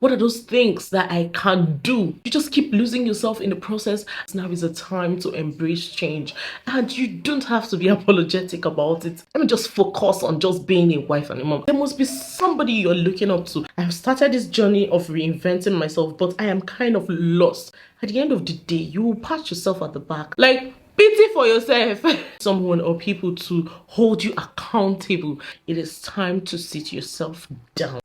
What are those things that I can do? You just keep losing yourself in the process. Now is a time to embrace change, and you don't have to be apologetic about it. Let me just focus on just being a wife and a mom. There must be somebody you're looking up to. I've started this journey of reinventing myself, but I am kind of lost. At the end of the day, you will pat yourself at the back. Like, pity for yourself. Someone or people to hold you accountable. It is time to sit yourself down.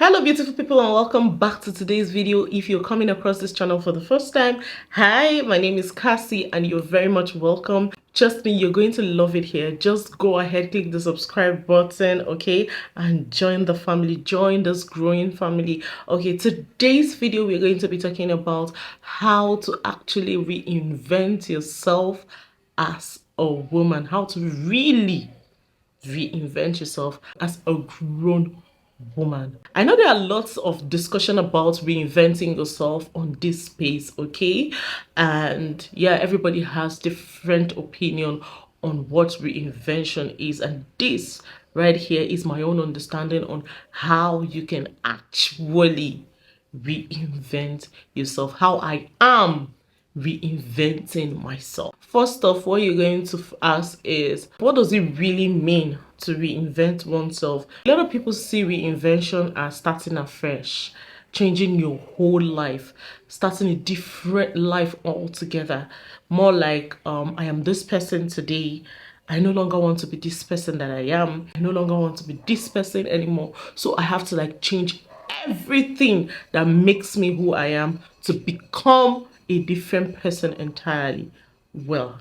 Hello beautiful people, and welcome back to today's video. If you're coming across this channel for the first time, hi, my name is Cassie and you're very much welcome. Trust me, you're going to love it here. Just go ahead, click the subscribe button, okay, and join the family, join this growing family. Okay, today's video we're going to be talking about how to actually reinvent yourself as a woman, how to really reinvent yourself as a grown woman. I know there are lots of discussion about reinventing yourself on this space, okay? And yeah, everybody has different opinion on what reinvention is, and this right here is my own understanding on how you can actually reinvent yourself, how I am reinventing myself. First off, what you're going to ask is, what does it really mean to reinvent oneself? A lot of people see reinvention as starting afresh, changing your whole life, starting a different life altogether. More like, I am this person today. I no longer want to be this person that I am. I no longer want to be this person anymore. So I have to like change everything that makes me who I am to become a different person entirely. Well,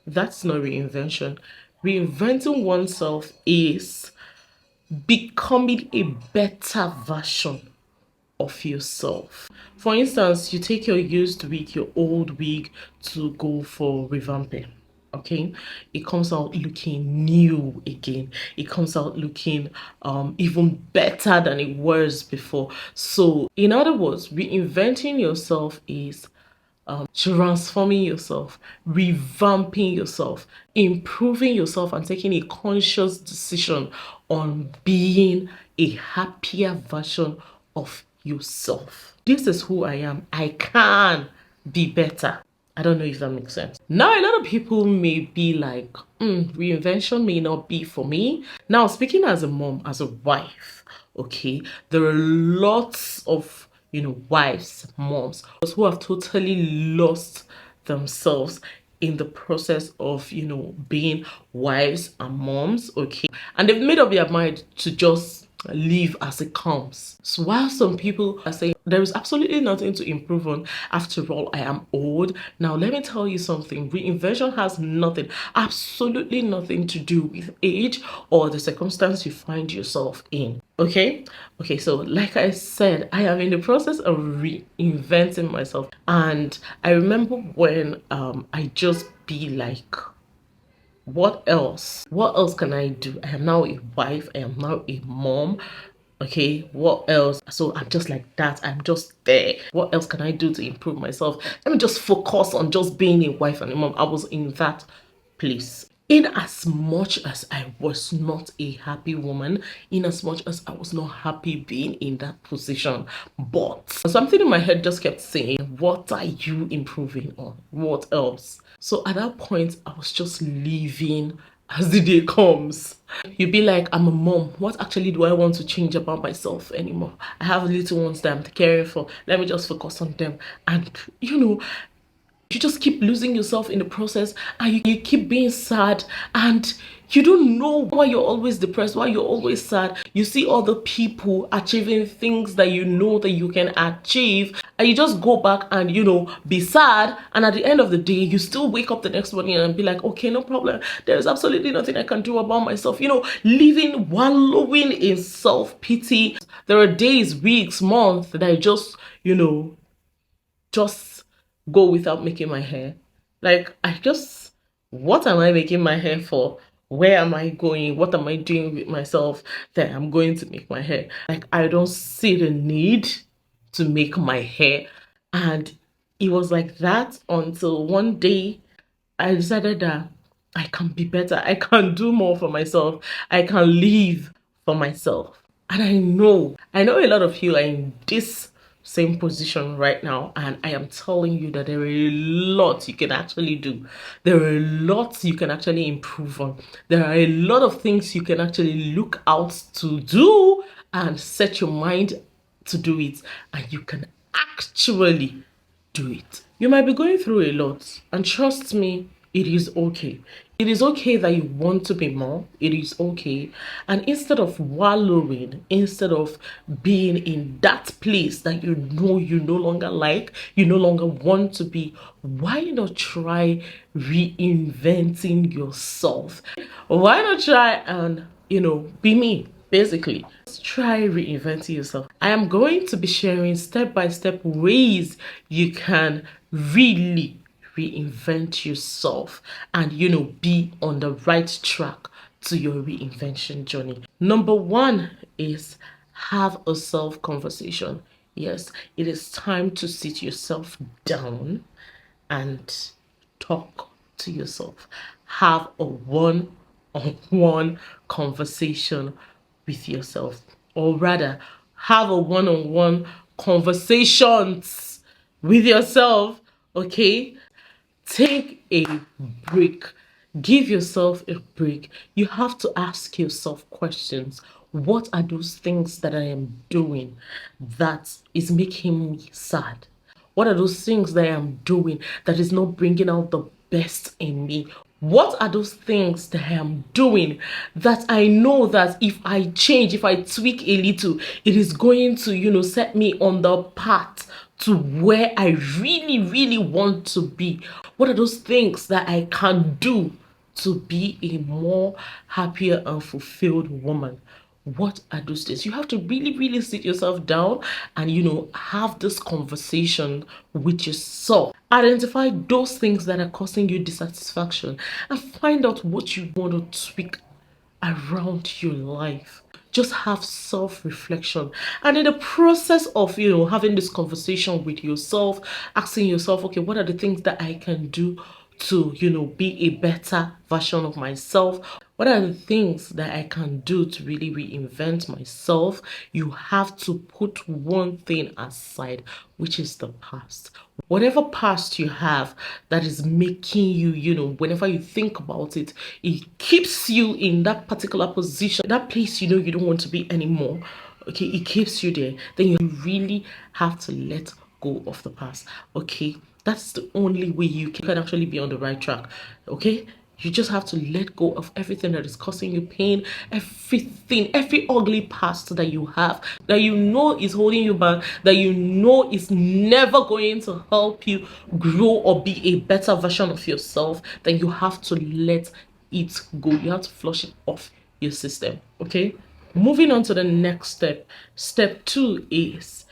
that's not reinvention. Reinventing oneself is becoming a better version of yourself. For instance, you take your used wig, your old wig, to go for revamping. Okay, it comes out looking new again. It comes out looking even better than it was before. So in other words, reinventing yourself is transforming yourself, revamping yourself, improving yourself, and taking a conscious decision on being a happier version of yourself. This is who I am. I can be better. I don't know if that makes sense. Now, a lot of people may be like, reinvention may not be for me. Now, speaking as a mom, as a wife, okay, there are lots of wives, moms who have totally lost themselves in the process of being wives and moms, okay, and they've made up their mind to just live as it comes. So while some people are saying there is absolutely nothing to improve on, after all, I am old. Now let me tell you something, reinvention has nothing, absolutely nothing to do with age or the circumstance you find yourself in. Okay, so like I said, I am in the process of reinventing myself, and I remember when I just be like, what else can I do? I am now a wife, I am now a mom. Okay, what else? So I'm just like that, I'm just there. What else can I do to improve myself? Let me just focus on just being a wife and a mom. I was in that place. In as much as I was not a happy woman, in as much as I was not happy being in that position, but something in my head just kept saying, what are you improving on? What else? So at that point, I was just living as the day comes. You'd be like, I'm a mom. What actually do I want to change about myself anymore? I have little ones that I'm caring for. Let me just focus on them. And you just keep losing yourself in the process, and you keep being sad, and you don't know why you're always depressed, why you're always sad. You see other people achieving things that you know that you can achieve, and you just go back and be sad, and at the end of the day you still wake up the next morning and be like, okay, no problem, there's absolutely nothing I can do about myself. Living, wallowing in self-pity. There are days, weeks, months that I just go without making my hair. Like, what am I making my hair for? Where am I going? What am I doing with myself that I'm going to make my hair? Like, I don't see the need to make my hair. And it was like that until one day I decided that I can be better. I can do more for myself. I can live for myself. And I know a lot of you are in this same position right now, and I am telling you that there are a lot you can actually do. There are a lot you can actually improve on. There are a lot of things you can actually look out to do and set your mind to do it, and you can actually do it. You might be going through a lot, and trust me, it is okay. It is okay that you want to be more. It is okay. And instead of wallowing, instead of being in that place that you know you no longer like, you no longer want to be, why not try reinventing yourself? Why not try and, be me? Basically, try reinventing yourself. I am going to be sharing step-by-step ways you can really reinvent yourself and be on the right track to your reinvention journey. Number one is have a self conversation. Yes, it is time to sit yourself down and talk to yourself. Have a one-on-one conversation with yourself, or rather, have a one-on-one conversations with yourself. Okay, take a break. Give yourself a break. You have to ask yourself questions. What are those things that I am doing that is making me sad? What are those things that I am doing that is not bringing out the best in me? What are those things that I am doing that I know that if I change, if I tweak a little, it is going to, set me on the path to where I really, really want to be? What are those things that I can do to be a more happier and fulfilled woman? What are those things? You have to really, really sit yourself down and, have this conversation with yourself. Identify those things that are causing you dissatisfaction and find out what you want to tweak around your life. Just have self-reflection, and in the process of having this conversation with yourself, asking yourself, okay, what are the things that I can do to be a better version of myself? What are the things that I can do to really reinvent myself? You have to put one thing aside, which is the past. Whatever past you have that is making you, whenever you think about it, it keeps you in that particular position, that place you don't want to be anymore. Okay, it keeps you there. Then you really have to let go of the past. Okay, that's the only way you can actually be on the right track. Okay, you just have to let go of everything that is causing you pain, everything, every ugly past that you have, that is holding you back, that is never going to help you grow or be a better version of yourself. Then you have to let it go. You have to flush it off your system. Okay, moving on to the next step. Step 2 is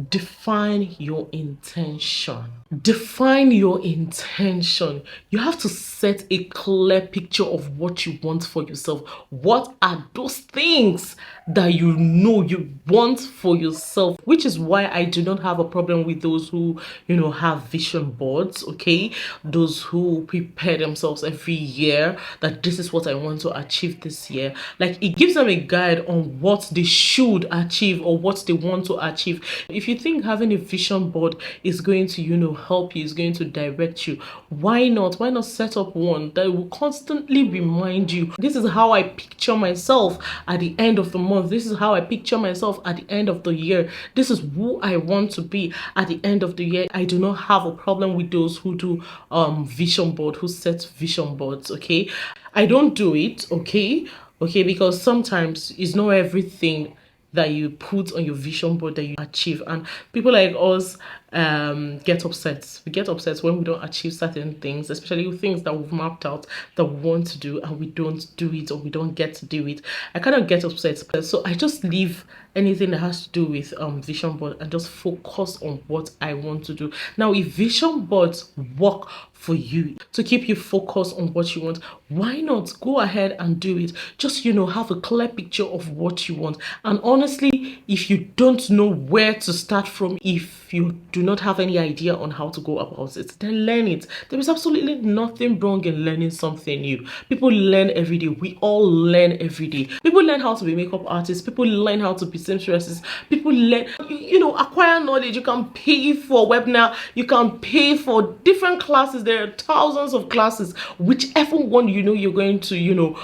define your intention. Define your intention. You have to set a clear picture of what you want for yourself. What are those things that you want for yourself? Which is why I do not have a problem with those who have vision boards. Okay, those who prepare themselves every year that this is what I want to achieve this year. Like, it gives them a guide on what they should achieve or what they want to achieve. If you think having a vision board is going to help you, is going to direct you, why not set up one that will constantly remind you, this is how I picture myself at the end of the month, this is how I picture myself at the end of the year, this is who I want to be at the end of the year. I do not have a problem with those who do vision board, who set vision boards. Okay, I don't do it. Okay, because sometimes it's not everything that you put on your vision board that you achieve, and people like us get upset. We get upset when we don't achieve certain things, especially things that we've mapped out that we want to do and we don't do it, or we don't get to do it. I kind of get upset, so I just leave anything that has to do with vision board and just focus on what I want to do. Now, if vision boards work for you, to keep you focused on what you want. Why not go ahead and do it? Just, have a clear picture of what you want. And honestly, if you don't know where to start from, if you do not have any idea on how to go about it, then learn it. There is absolutely nothing wrong in learning something new. People learn every day. We all learn every day. People learn how to be makeup artists. People learn how to be seamstresses. People learn, acquire knowledge. You can pay for webinar. You can pay for different classes. There are thousands of classes. Whichever one you're going to,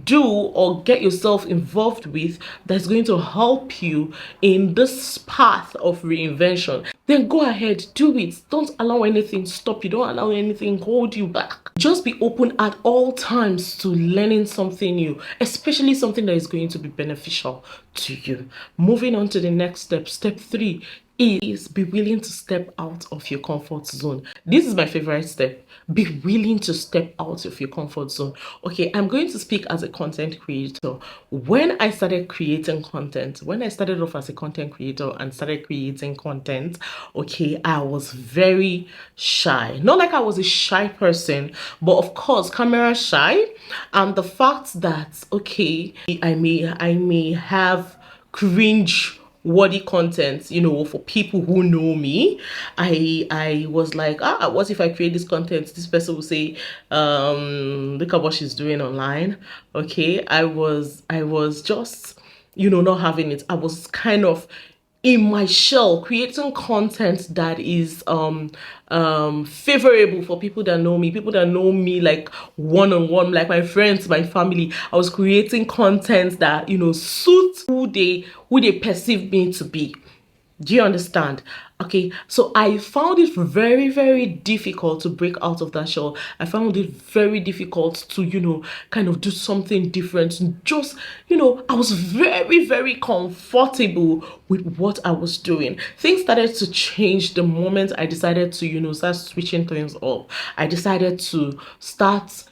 do or get yourself involved with, that's going to help you in this path of reinvention, then go ahead, do it. Don't allow anything stop you. Don't allow anything hold you back. Just be open at all times to learning something new, especially something that is going to be beneficial to you. Moving on to the next step. Step 3 is be willing to step out of your comfort zone. This is my favorite step. Be willing to step out of your comfort zone. Okay, I'm going to speak as a content creator. When I started creating content, when I started off as a content creator and started creating content, okay, I was very shy. Not like I was a shy person, but of course, camera shy. And the fact that, okay, I may have cringe worthy content, for people who know me. I was like, what if I create this content? This person will say, look at what she's doing online. Okay, I was just, not having it. I was kind of in my shell, creating content that is favorable for people that know me like one-on-one, like my friends, my family. I was creating content that suits who they perceive me to be. Do you understand? Okay, so I found it very, very difficult to break out of that shell. I found it very difficult to, kind of do something different. Just, I was very, very comfortable with what I was doing. Things started to change the moment I decided to, start switching things up. I decided to start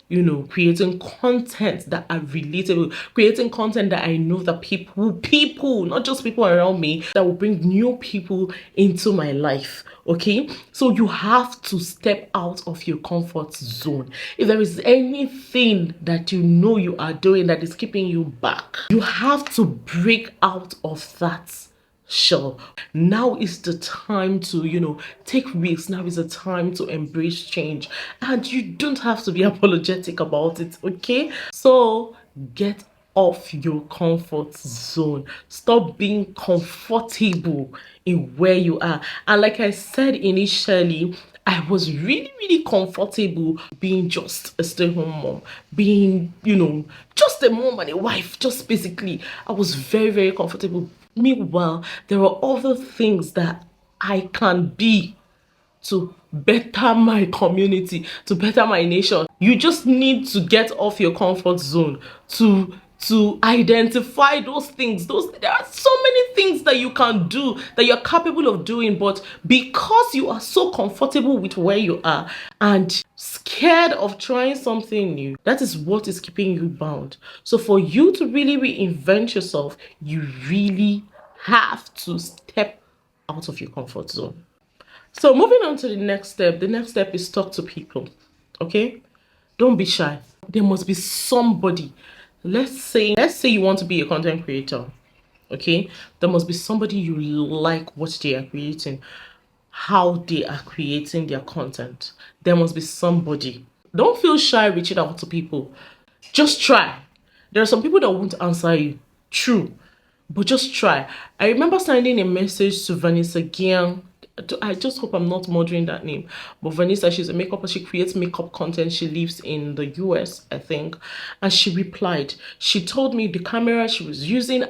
creating content that are relatable, creating content that I know that people, not just people around me, that will bring new people into my life. Okay, so you have to step out of your comfort zone. If there is anything that you are doing that is keeping you back, you have to break out of that shell. Now is the time to take risks. Now is the time to embrace change, and you don't have to be apologetic about it. Okay, so get off your comfort zone. Stop being comfortable in where you are. And like I said initially, I was really, really comfortable being just a stay-at-home mom, being, just a mom and a wife. Just basically, I was very, very comfortable. Meanwhile, there are other things that I can be to better my community, to better my nation. You just need to get off your comfort zone to identify those things. There are so many things that you can do, that you're capable of doing, but because you are so comfortable with where you are and scared of trying something new, that is what is keeping you bound. So for you to really reinvent yourself, you really have to step out of your comfort zone. So moving on to the next step. The next step is talk to people. Okay, don't be shy. There must be somebody. Let's say you want to be a content creator. Okay, there must be somebody you like what they are creating, how they are creating their content. There must be somebody. Don't feel shy reaching out to people. Just try. There are some people that won't answer you. True. But just try. I remember sending a message to Vanessa Gian. I just hope I'm not murdering that name. But Vanessa, she's a makeup, she creates makeup content. She lives in the US, I think. And she replied. She told me the camera she was using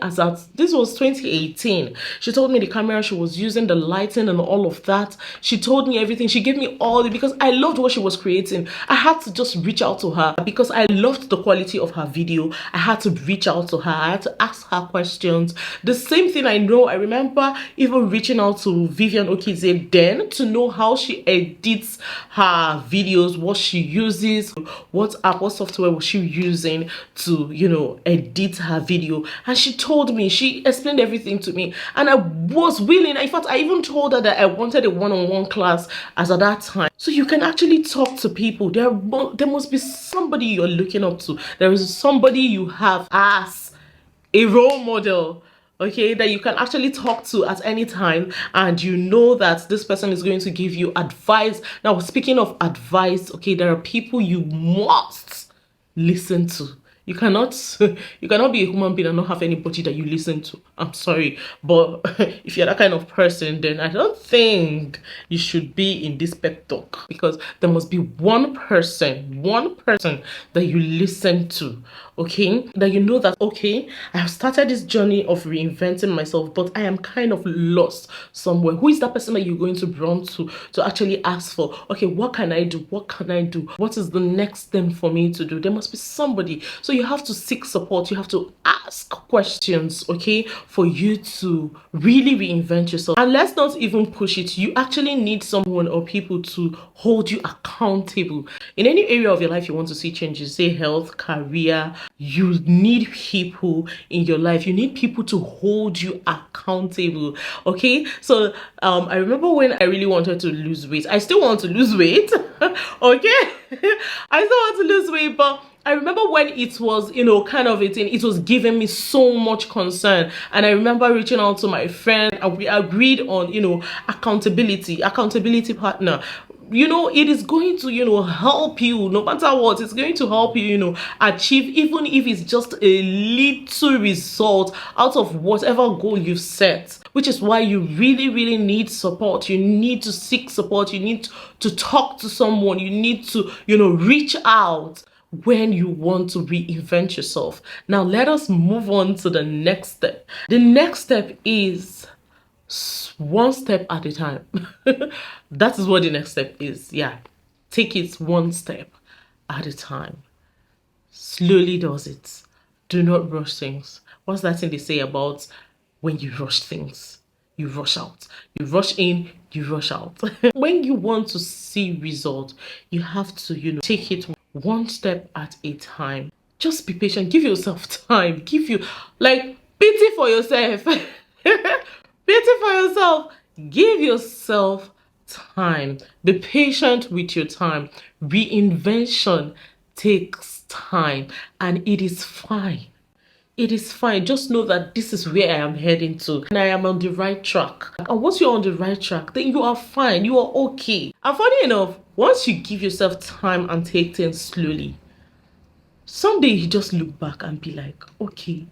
this was 2018. She told me the camera she was using, the lighting and all of that. She told me everything. She gave me all because I loved what she was creating. I had to just reach out to her because I loved the quality of her video. I had to reach out to her. I had to ask her questions. The same thing I remember even reaching out to Vivian Oki, is a den to know how she edits her videos, what she uses, what app, what software was she using to, you know, edit her video. And she told me, she explained everything to me, and I was willing. In fact, I even told her that I wanted a one-on-one class as at that time. So you can actually talk to people. There must be somebody you're looking up to. There is somebody you have as a role model, okay, that you can actually talk to at any time, and you know that this person is going to give you advice. Now, speaking of advice, okay, there are people you must listen to. You cannot be a human being and not have anybody that you listen to. I'm sorry, but if you're that kind of person, then I don't think you should be in this pep talk, because there must be one person that you listen to, okay, that you know that, okay, I have started this journey of reinventing myself, but I am kind of lost somewhere. Who is that person that you're going to run to actually ask for, okay, what can I do? What can I do? What is the next thing for me to do? There must be somebody. So you have to seek support. You have to ask questions, okay, for you to really reinvent yourself. And let's not even push it. You actually need someone or people to hold you accountable. In any area of your life you want to see changes, say health, career, you need people in your life. You need people to hold you accountable, okay? So I remember when I really wanted to lose weight. I still want to lose weight, okay? I still want to lose weight, but I remember when it was, you know, kind of it was giving me so much concern. And I remember reaching out to my friend, and we agreed on, you know, accountability partner. You know, it is going to, you know, help you no matter what. It's going to help you, you know, achieve, even if it's just a little result out of whatever goal you've set. Which is why you really need support. You need to seek support. You need to talk to someone. You need to, you know, reach out when you want to reinvent yourself. Now let us move on to the next step. The next step is one step at a time. That is what the next step is. Yeah, take it one step at a time. Slowly does it. Do not rush things. What's that thing they say about when you rush things? You rush out. You rush in, you rush out. When you want to see results, you have to, you know, take it one step at a time. Just be patient. Give yourself time. Give you, like, pity for yourself. Pity for yourself. Give yourself time. Be patient with your time. Reinvention takes time, and it is fine. It is fine. Just know that this is where I am heading to, and I am on the right track. And once you're on the right track, then you are fine. You are okay. And funny enough, once you give yourself time and take things slowly, someday you just look back and be like, okay,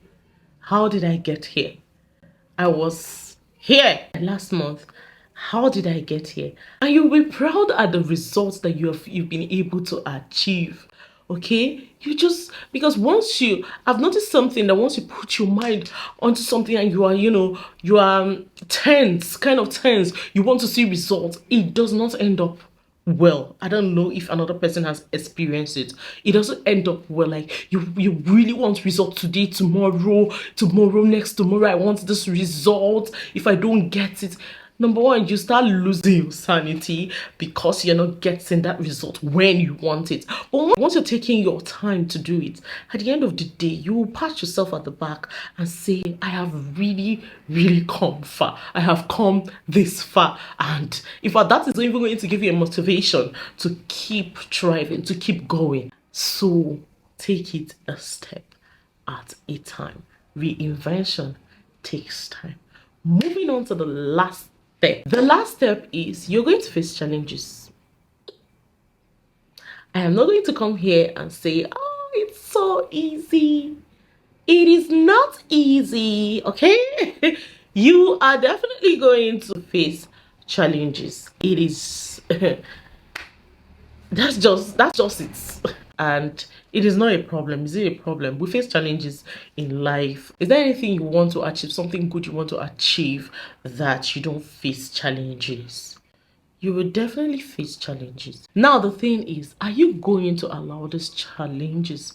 how did I get here? I was here last month. How did I get here? And you'll be proud at the results that you've been able to achieve. Okay, you just, because I've noticed something, that once you put your mind onto something and you are, you know, you are tense, kind of tense, you want to see results, it does not end up well. I don't know if another person has experienced it. It doesn't end up well. Like you really want results today, tomorrow, next tomorrow. I want this result. If I don't get it, number one, you start losing your sanity because you're not getting that result when you want it. But once you're taking your time to do it, at the end of the day, you will pat yourself at the back and say, I have really come far. I have come this far. And in fact, that is even going to give you a motivation to keep striving, to keep going. So take it a step at a time. Reinvention takes time. Moving on to the last step. The last step is you're going to face challenges. I am not going to come here and say, oh, it's so easy. It is not easy, okay? You are definitely going to face challenges. It is that's just it. And it is not a problem. Is it a problem? We face challenges in life. Is there anything you want to achieve, something good you want to achieve, that you don't face challenges? You will definitely face challenges. Now the thing is, are you going to allow these challenges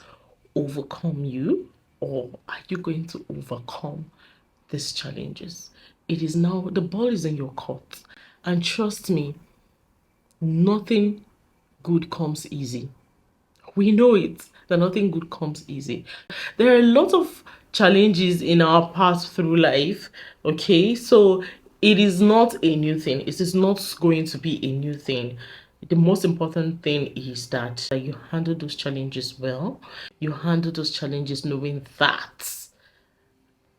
overcome you, or are you going to overcome these challenges? It is now, the ball is in your court, And trust me, nothing good comes easy. We know it, that nothing good comes easy. There are a lot of challenges in our path through life, okay? So it is not a new thing. It is not going to be a new thing. The most important thing is that you handle those challenges well. You handle those challenges knowing that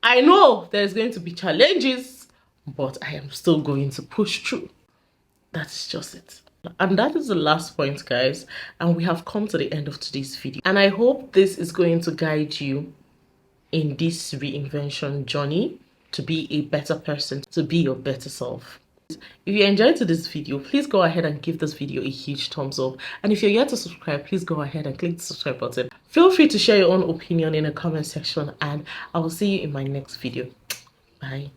I know there's going to be challenges, but I am still going to push through. That's just it. And that is the last point, guys. And we have come to the end of today's video. And I hope this is going to guide you in this reinvention journey to be a better person, to be your better self. If you enjoyed this video, please go ahead and give this video a huge thumbs up. And if you're yet to subscribe, please go ahead and click the subscribe button. Feel free to share your own opinion in the comment section, and I will see you in my next video. Bye.